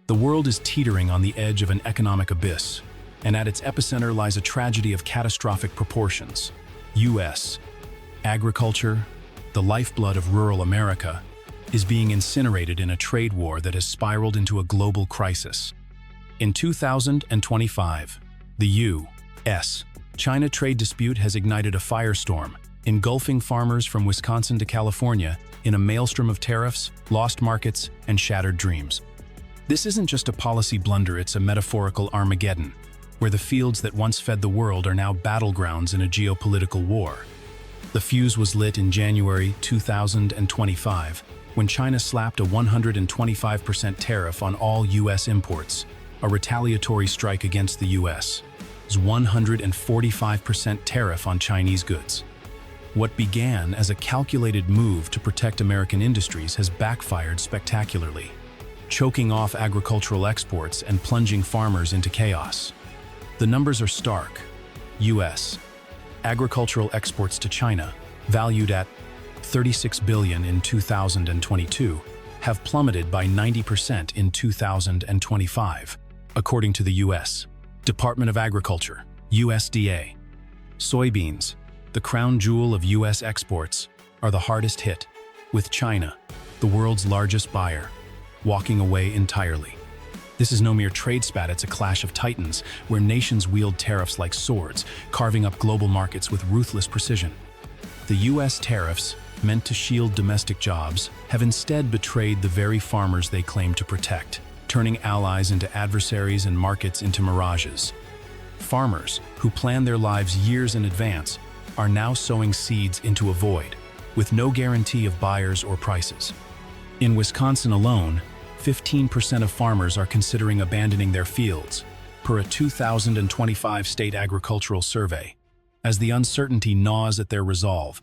The world is teetering on the edge of an economic abyss, and at its epicenter lies a tragedy of catastrophic proportions. U.S. agriculture, the lifeblood of rural America, is being incinerated in a trade war that has spiraled into a global crisis. In 2025, the U.S.-China trade dispute has ignited a firestorm, engulfing farmers from Wisconsin to California in a maelstrom of tariffs, lost markets, and shattered dreams. This isn't just a policy blunder, it's a metaphorical Armageddon, where the fields that once fed the world are now battlegrounds in a geopolitical war. The fuse was lit in January 2025, when China slapped a 125% tariff on all U.S. imports, a retaliatory strike against the U.S.'s 145% tariff on Chinese goods. What began as a calculated move to protect American industries has backfired spectacularly, choking off agricultural exports and plunging farmers into chaos. The numbers are stark. U.S. agricultural exports to China, valued at $36 billion in 2022, have plummeted by 90% in 2025, according to the U.S. Department of Agriculture, USDA. Soybeans, the crown jewel of U.S. exports, are the hardest hit, with China, the world's largest buyer, walking away entirely. This is no mere trade spat, it's a clash of titans, where nations wield tariffs like swords, carving up global markets with ruthless precision. The U.S. tariffs, meant to shield domestic jobs, have instead betrayed the very farmers they claim to protect, turning allies into adversaries and markets into mirages. Farmers, who plan their lives years in advance, are now sowing seeds into a void, with no guarantee of buyers or prices. In Wisconsin alone, 15% of farmers are considering abandoning their fields, per a 2025 state agricultural survey, as the uncertainty gnaws at their resolve.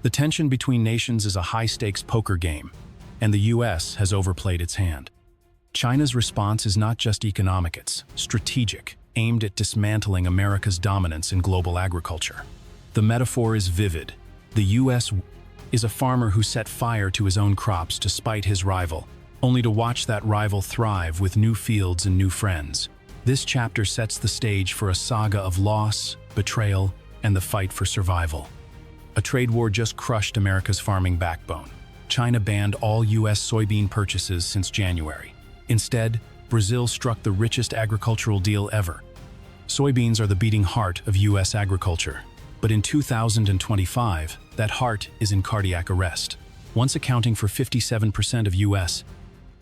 The tension between nations is a high-stakes poker game, and the U.S. has overplayed its hand. China's response is not just economic, it's strategic, aimed at dismantling America's dominance in global agriculture. The metaphor is vivid. The U.S. is a farmer who set fire to his own crops to spite his rival, only to watch that rival thrive with new fields and new friends. This chapter sets the stage for a saga of loss, betrayal, and the fight for survival. A trade war just crushed America's farming backbone. China banned all U.S. soybean purchases since January. Instead, Brazil struck the richest agricultural deal ever. Soybeans are the beating heart of U.S. agriculture. But in 2025, that heart is in cardiac arrest. Once accounting for 57% of U.S.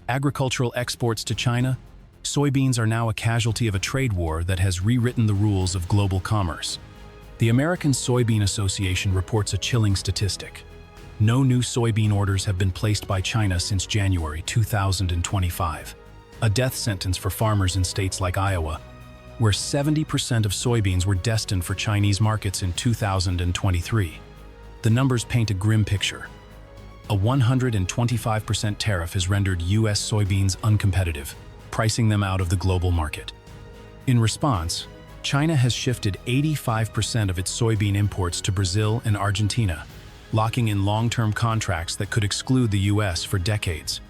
agricultural exports to China, soybeans are now a casualty of a trade war that has rewritten the rules of global commerce. The American Soybean Association reports a chilling statistic. No new soybean orders have been placed by China since January 2025, a death sentence for farmers in states like Iowa, where 70% of soybeans were destined for Chinese markets in 2023. The numbers paint a grim picture. A 125% tariff has rendered U.S. soybeans uncompetitive, pricing them out of the global market. In response, China has shifted 85% of its soybean imports to Brazil and Argentina, locking in long-term contracts that could exclude the U.S. for decades.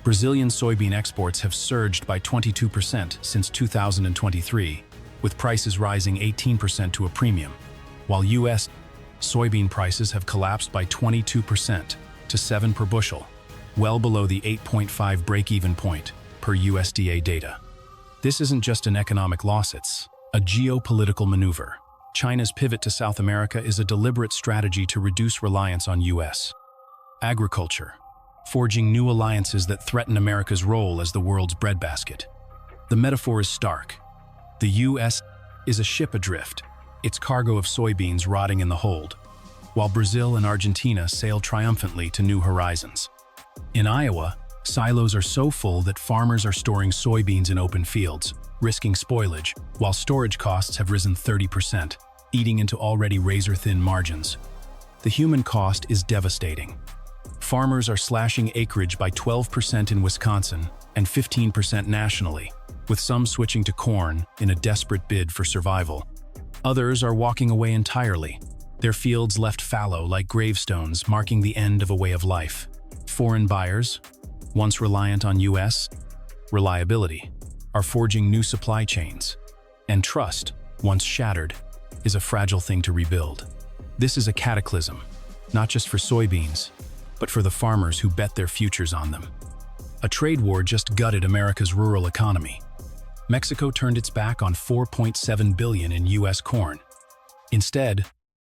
Brazilian soybean exports have surged by 22% since 2023, with prices rising 18% to a premium, while U.S. soybean prices have collapsed by 22% to 7 per bushel, well below the 8.5 break-even point per USDA data. This isn't just an economic loss, it's a geopolitical maneuver. China's pivot to South America is a deliberate strategy to reduce reliance on U.S. agriculture, forging new alliances that threaten America's role as the world's breadbasket. The metaphor is stark. The U.S. is a ship adrift, its cargo of soybeans rotting in the hold, while Brazil and Argentina sail triumphantly to new horizons. In Iowa, silos are so full that farmers are storing soybeans in open fields, risking spoilage, while storage costs have risen 30%, eating into already razor-thin margins. The human cost is devastating. Farmers are slashing acreage by 12% in Wisconsin and 15% nationally, with some switching to corn in a desperate bid for survival. Others are walking away entirely, their fields left fallow like gravestones, marking the end of a way of life. Foreign buyers, once reliant on U.S. reliability, are forging new supply chains. And trust, once shattered, is a fragile thing to rebuild. This is a cataclysm, not just for soybeans, but for the farmers who bet their futures on them. A trade war just gutted America's rural economy. Mexico turned its back on $4.7 billion in U.S. corn. Instead,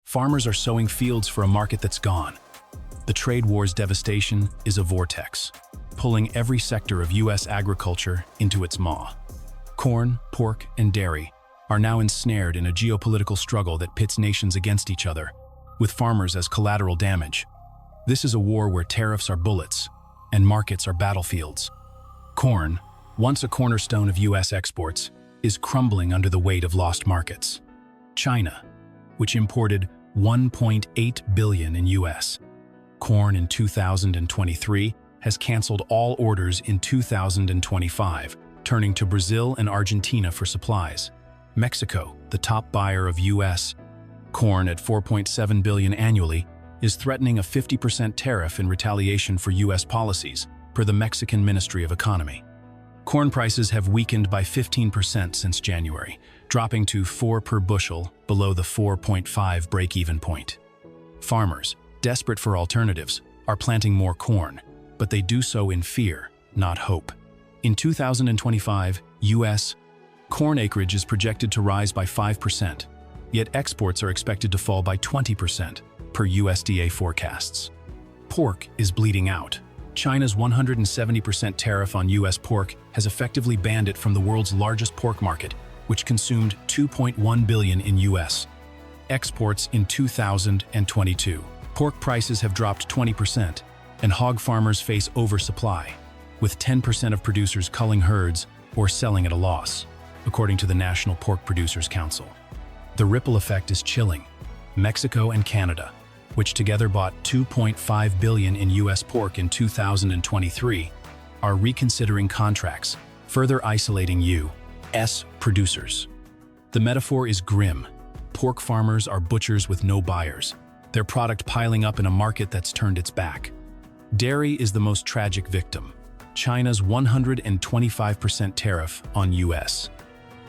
farmers are sowing fields for a market that's gone. The trade war's devastation is a vortex, pulling every sector of U.S. agriculture into its maw. Corn, pork, and dairy are now ensnared in a geopolitical struggle that pits nations against each other, with farmers as collateral damage. This is a war where tariffs are bullets and markets are battlefields. Corn, once a cornerstone of U.S. exports, is crumbling under the weight of lost markets. China, which imported $1.8 billion in U.S. corn in 2023, has canceled all orders in 2025, turning to Brazil and Argentina for supplies. Mexico, the top buyer of U.S. corn at $4.7 billion annually, is threatening a 50% tariff in retaliation for U.S. policies, per the Mexican Ministry of Economy. Corn prices have weakened by 15% since January, dropping to $4 per bushel, below the 4.5 break-even point. Farmers, desperate for alternatives, are planting more corn, but they do so in fear, not hope. In 2025, U.S. corn acreage is projected to rise by 5%, yet exports are expected to fall by 20%, per USDA forecasts. Pork is bleeding out. China's 170% tariff on U.S. pork has effectively banned it from the world's largest pork market, which consumed $2.1 billion in U.S. exports in 2022. Pork prices have dropped 20%, and hog farmers face oversupply, with 10% of producers culling herds or selling at a loss, according to the National Pork Producers Council. The ripple effect is chilling. Mexico and Canada, which together bought $2.5 billion in U.S. pork in 2023, are reconsidering contracts, further isolating U.S. producers. The metaphor is grim. Pork farmers are butchers with no buyers, their product piling up in a market that's turned its back. Dairy is the most tragic victim. China's 125% tariff on U.S.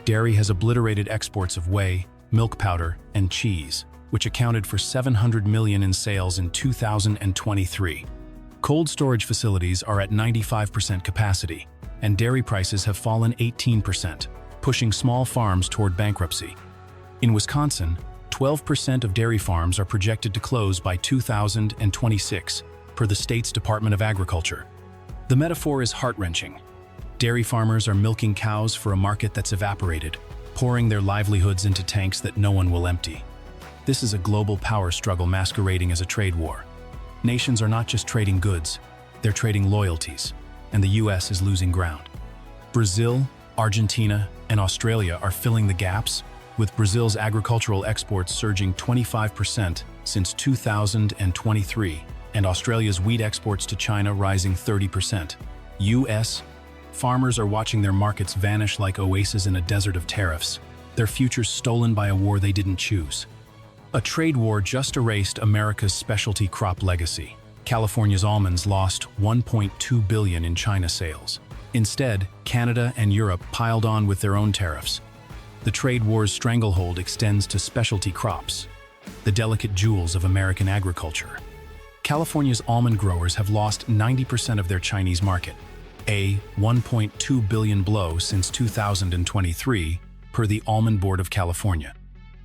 dairy has obliterated exports of whey, milk powder, and cheese, which accounted for $700 million in sales in 2023. Cold storage facilities are at 95% capacity, and dairy prices have fallen 18%, pushing small farms toward bankruptcy. In Wisconsin, 12% of dairy farms are projected to close by 2026, per the state's Department of Agriculture. The metaphor is heart-wrenching. Dairy farmers are milking cows for a market that's evaporated, pouring their livelihoods into tanks that no one will empty. This is a global power struggle masquerading as a trade war. Nations are not just trading goods, they're trading loyalties, and the U.S. is losing ground. Brazil, Argentina, and Australia are filling the gaps, with Brazil's agricultural exports surging 25% since 2023, and Australia's wheat exports to China rising 30%. U.S. farmers are watching their markets vanish like oases in a desert of tariffs, their futures stolen by a war they didn't choose. A trade war just erased America's specialty crop legacy. California's almonds lost $1.2 billion in China sales. Instead, Canada and Europe piled on with their own tariffs. The trade war's stranglehold extends to specialty crops, the delicate jewels of American agriculture. California's almond growers have lost 90% of their Chinese market, a $1.2 billion blow since 2023, per the Almond Board of California.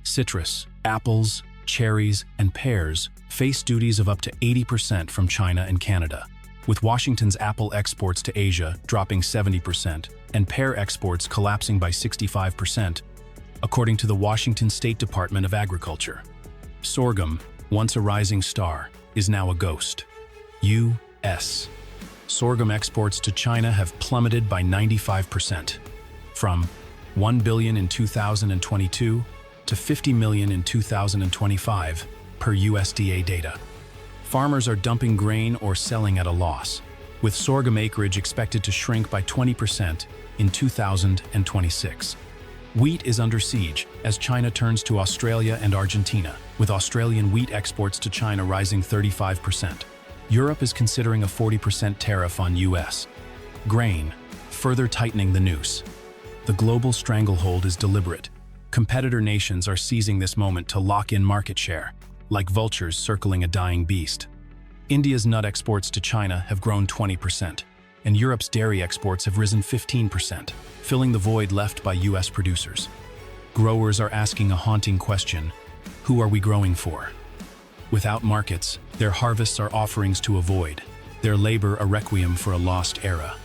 Citrus, apples, cherries, and pears face duties of up to 80% from China and Canada, with Washington's apple exports to Asia dropping 70% and pear exports collapsing by 65%, according to the Washington State Department of Agriculture. Sorghum, once a rising star, is now a ghost. U.S. sorghum exports to China have plummeted by 95%, from $1 billion in 2022 to $50 million in 2025, per USDA data. Farmers are dumping grain or selling at a loss, with sorghum acreage expected to shrink by 20% in 2026. Wheat is under siege as China turns to Australia and Argentina, with Australian wheat exports to China rising 35%. Europe is considering a 40% tariff on U.S. grain, further tightening the noose. The global stranglehold is deliberate. Competitor nations are seizing this moment to lock in market share, like vultures circling a dying beast. India's nut exports to China have grown 20%, and Europe's dairy exports have risen 15%, filling the void left by US producers. Growers are asking a haunting question: who are we growing for? Without markets, their harvests are offerings to avoid, their labor a requiem for a lost era.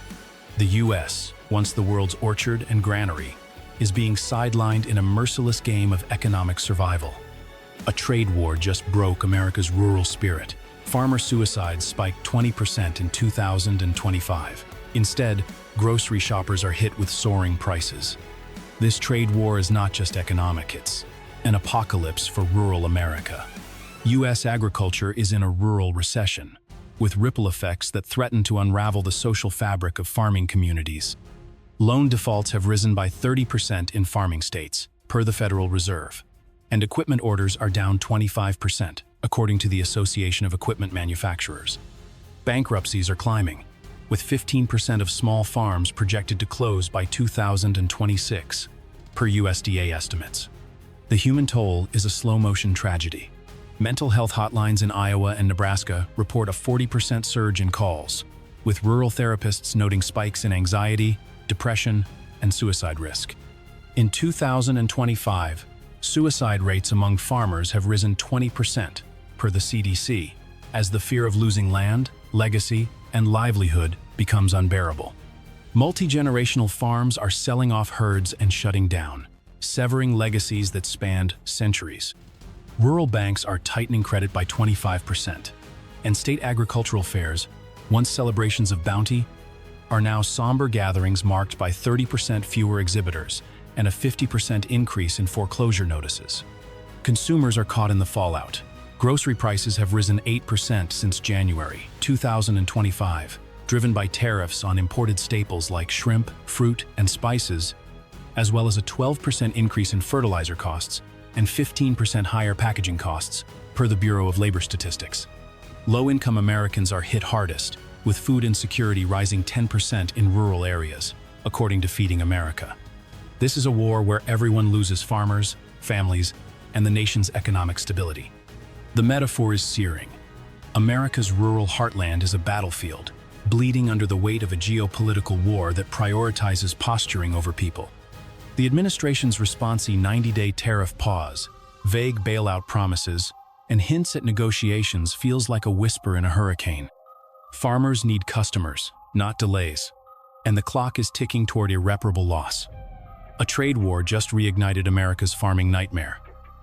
The US, once the world's orchard and granary, is being sidelined in a merciless game of economic survival. A trade war just broke America's rural spirit. Farmer suicides spiked 20% in 2025. Instead, grocery shoppers are hit with soaring prices. This trade war is not just economic, it's an apocalypse for rural America. US agriculture is in a rural recession, with ripple effects that threaten to unravel the social fabric of farming communities. Loan defaults have risen by 30% in farming states, per the Federal Reserve, and equipment orders are down 25%, according to the Association of Equipment Manufacturers. Bankruptcies are climbing, with 15% of small farms projected to close by 2026, per USDA estimates. The human toll is a slow-motion tragedy. Mental health hotlines in Iowa and Nebraska report a 40% surge in calls, with rural therapists noting spikes in anxiety, depression, and suicide risk. In 2025, suicide rates among farmers have risen 20%, per the CDC, as the fear of losing land, legacy, and livelihood becomes unbearable. Multi-generational farms are selling off herds and shutting down, severing legacies that spanned centuries. Rural banks are tightening credit by 25%, and state agricultural fairs, once celebrations of bounty, are now somber gatherings marked by 30% fewer exhibitors and a 50% increase in foreclosure notices. Consumers are caught in the fallout. Grocery prices have risen 8% since January 2025, driven by tariffs on imported staples like shrimp, fruit, and spices, as well as a 12% increase in fertilizer costs and 15% higher packaging costs, per the Bureau of Labor Statistics. Low-income Americans are hit hardest, with food insecurity rising 10% in rural areas, according to Feeding America. This is a war where everyone loses: farmers, families, and the nation's economic stability. The metaphor is searing. America's rural heartland is a battlefield, bleeding under the weight of a geopolitical war that prioritizes posturing over people. The administration's response: 90-day tariff pause, vague bailout promises, and hints at negotiations feels like a whisper in a hurricane. Farmers need customers, not delays, and the clock is ticking toward irreparable loss. A trade war just reignited America's farming nightmare.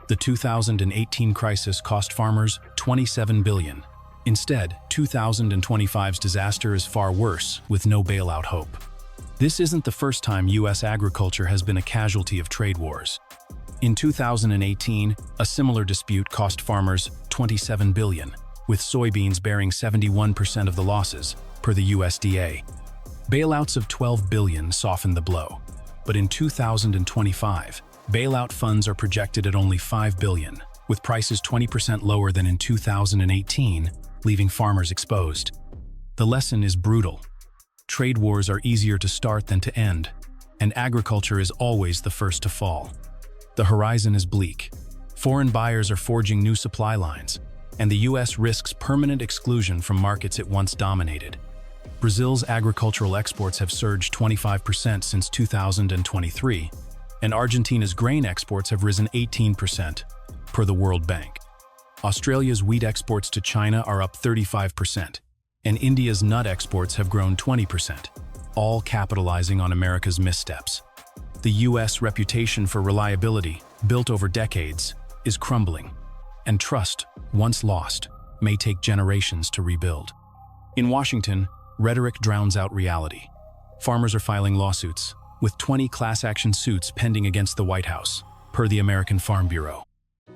The 2018 crisis cost farmers $27 billion. Instead, 2025's disaster is far worse, with no bailout hope. This isn't the first time U.S. agriculture has been a casualty of trade wars. In 2018, a similar dispute cost farmers $27 billion, with soybeans bearing 71% of the losses, per the USDA. Bailouts of $12 billion softened the blow, but in 2025, bailout funds are projected at only $5 billion, with prices 20% lower than in 2018, leaving farmers exposed. The lesson is brutal. Trade wars are easier to start than to end, and agriculture is always the first to fall. The horizon is bleak. Foreign buyers are forging new supply lines, and the U.S. risks permanent exclusion from markets it once dominated. Brazil's agricultural exports have surged 25% since 2023, and Argentina's grain exports have risen 18%, per the World Bank. Australia's wheat exports to China are up 35%, and India's nut exports have grown 20%, all capitalizing on America's missteps. The U.S. reputation for reliability, built over decades, is crumbling, and trust, once lost, may take generations to rebuild. In Washington, rhetoric drowns out reality. Farmers are filing lawsuits, with 20 class action suits pending against the White House, per the American Farm Bureau.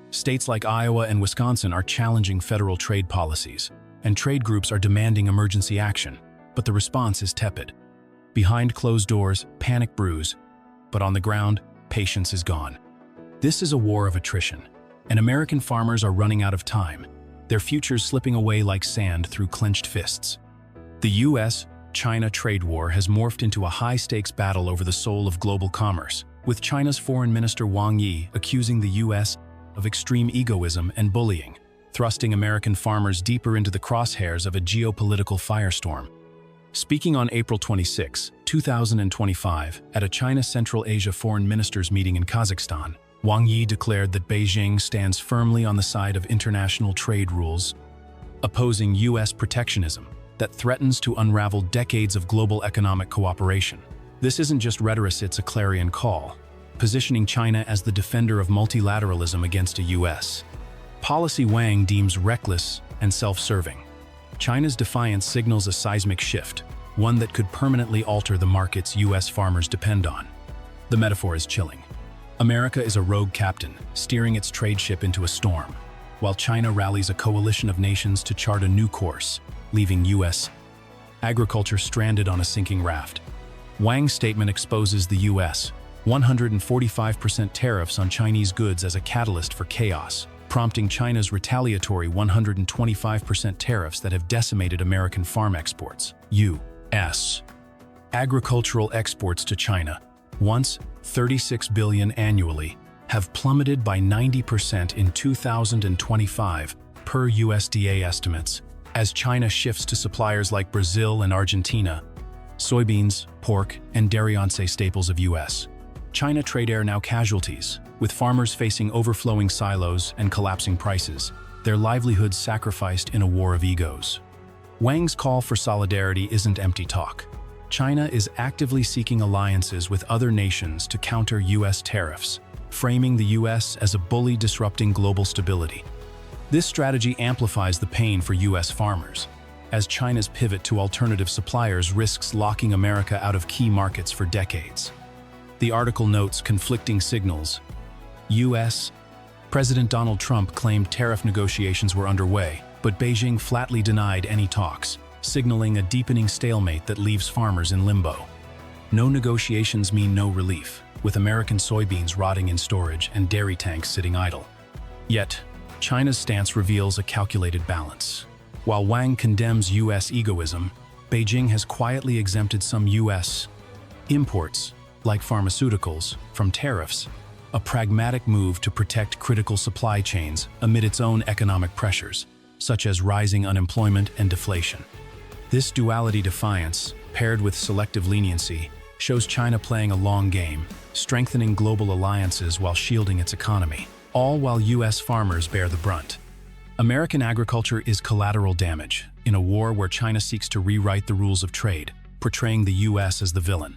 States like Iowa and Wisconsin are challenging federal trade policies, and trade groups are demanding emergency action, but the response is tepid. Behind closed doors, panic brews, but on the ground, patience is gone. This is a war of attrition, and American farmers are running out of time, their futures slipping away like sand through clenched fists. The U.S., U.S.-China trade war has morphed into a high-stakes battle over the soul of global commerce, with China's Foreign Minister Wang Yi accusing the U.S. of extreme egoism and bullying, thrusting American farmers deeper into the crosshairs of a geopolitical firestorm. Speaking on April 26, 2025, at a China Central Asia Foreign Ministers meeting in Kazakhstan, Wang Yi declared that Beijing stands firmly on the side of international trade rules, opposing U.S. protectionism that threatens to unravel decades of global economic cooperation. This isn't just rhetoric, it's a clarion call, positioning China as the defender of multilateralism against a U.S. policy Wang deems reckless and self-serving. China's defiance signals a seismic shift, one that could permanently alter the markets U.S. farmers depend on. The metaphor is chilling. America is a rogue captain, steering its trade ship into a storm, while China rallies a coalition of nations to chart a new course, leaving U.S. agriculture stranded on a sinking raft. Wang's statement exposes the U.S. 145% tariffs on Chinese goods as a catalyst for chaos, prompting China's retaliatory 125% tariffs that have decimated American farm exports. U.S. agricultural exports to China, once $36 billion annually, have plummeted by 90% in 2025, per USDA estimates, as China shifts to suppliers like Brazil and Argentina, soybeans, pork, and dairy-once staples of U.S. China trade are now casualties, with farmers facing overflowing silos and collapsing prices, their livelihoods sacrificed in a war of egos. Wang's call for solidarity isn't empty talk. China is actively seeking alliances with other nations to counter U.S. tariffs, framing the U.S. as a bully disrupting global stability. This strategy amplifies the pain for U.S. farmers, as China's pivot to alternative suppliers risks locking America out of key markets for decades. The article notes conflicting signals. U.S. President Donald Trump claimed tariff negotiations were underway, but Beijing flatly denied any talks, signaling a deepening stalemate that leaves farmers in limbo. No negotiations mean no relief, with American soybeans rotting in storage and dairy tanks sitting idle. Yet, China's stance reveals a calculated balance. While Wang condemns U.S. egoism, Beijing has quietly exempted some U.S. imports, like pharmaceuticals, from tariffs, a pragmatic move to protect critical supply chains amid its own economic pressures, such as rising unemployment and deflation. This duality defiance, paired with selective leniency, shows China playing a long game, strengthening global alliances while shielding its economy, all while U.S. farmers bear the brunt. American agriculture is collateral damage in a war where China seeks to rewrite the rules of trade, portraying the U.S. as the villain.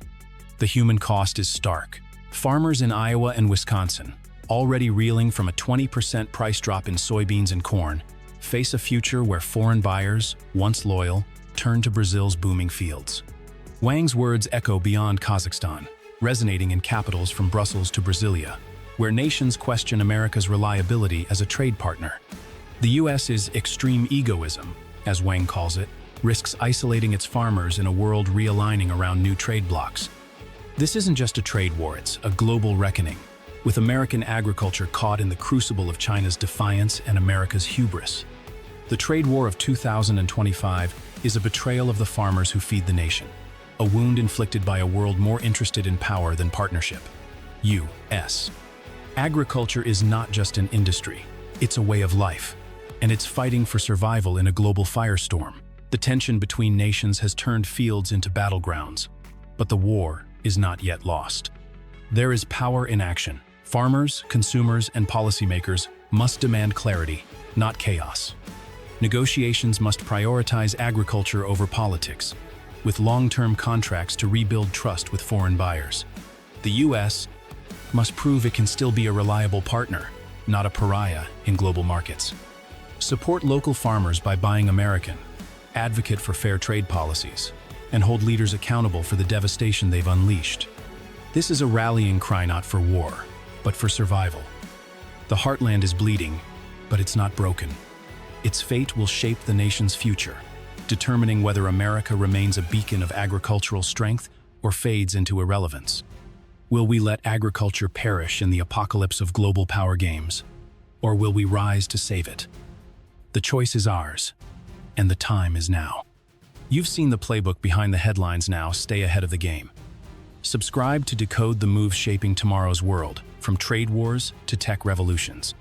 The human cost is stark. Farmers in Iowa and Wisconsin, already reeling from a 20% price drop in soybeans and corn, face a future where foreign buyers, once loyal, turn to Brazil's booming fields. Wang's words echo beyond Kazakhstan, resonating in capitals from Brussels to Brasilia, where nations question America's reliability as a trade partner. The U.S.'s extreme egoism, as Wang calls it, risks isolating its farmers in a world realigning around new trade blocs. This isn't just a trade war, it's a global reckoning, with American agriculture caught in the crucible of China's defiance and America's hubris. The trade war of 2025 is a betrayal of the farmers who feed the nation, a wound inflicted by a world more interested in power than partnership. U.S. agriculture is not just an industry, it's a way of life, and it's fighting for survival in a global firestorm. The tension between nations has turned fields into battlegrounds, but the war is not yet lost. There is power in action. Farmers, consumers, and policymakers must demand clarity, not chaos. Negotiations must prioritize agriculture over politics, with long-term contracts to rebuild trust with foreign buyers. The U.S. must prove it can still be a reliable partner, not a pariah in global markets. Support local farmers by buying American, advocate for fair trade policies, and hold leaders accountable for the devastation they've unleashed. This is a rallying cry not for war, but for survival. The heartland is bleeding, but it's not broken. Its fate will shape the nation's future, determining whether America remains a beacon of agricultural strength or fades into irrelevance. Will we let agriculture perish in the apocalypse of global power games, or will we rise to save it? The choice is ours, and the time is now. You've seen the playbook behind the headlines now. Stay ahead of the game. Subscribe to decode the moves shaping tomorrow's world, from trade wars to tech revolutions.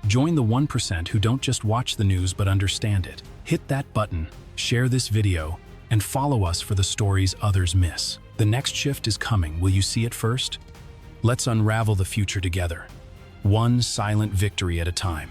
Join the 1% who don't just watch the news but understand it. Hit that button, share this video, and follow us for the stories others miss. The next shift is coming. Will you see it first? Let's unravel the future together, one silent victory at a time.